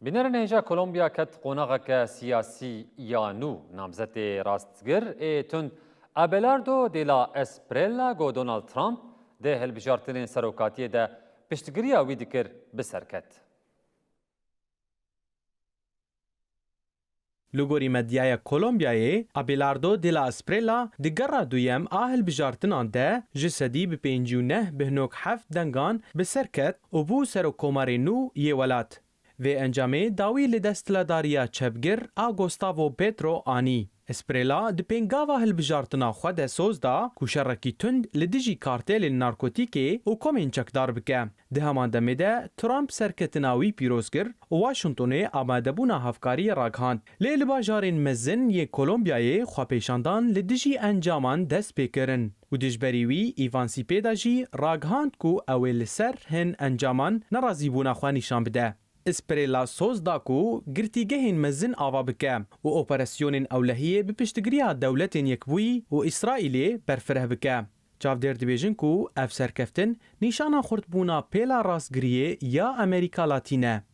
بنرنيجا كولومبيا كت قونغك سياسي يانو نامزت راستگر تون أبيلاردو دي لا اسبريلا جو دونالد ترامب ده هالبجارتين سروكاتيه ده بشتگريا وي دكر بسركت لوگوری مدیای کولومبیای آبیلاردو دیلا اسپریلا دیگر دویم آهل بجارتنان ده جسدی به 59 بهنوک 7 دنگان به سرکت و بو سر کوماری نو یه ولات و انجامه داوی لدست لداریا چبگر آگوستاوو پترو آنی اسپریلا د پنگاوا هل بجارتنا خود سوز دا کوشرکی تند لدیجی کارتل نارکوتیکی و کومین چکدار بکه ده همان دمه ده ترامپ سرکتناوی پیروزگر و واشنطن آماده بونا هفکاری راگهاند لیل باجارین مزن یه کولومبیای خواپیشاندان لدیجی انجامان دست پیکرن و دجبریوی ایوانسی پیدا جی راگهاند کو اول سر هن انجامان نرازی بونا خوانیشان بده اسپریلا سوز داکو گرتیگهین مزن آوا بکه و اپراسیونین اولهیه بپشتگریا دولتین یکبوی و اسرائیلی برفره بکه. چاودر دیبیجن کو اف سرکفتن نیشانا خورد بونا پیلا راستگریه یا امریکا لاتینه.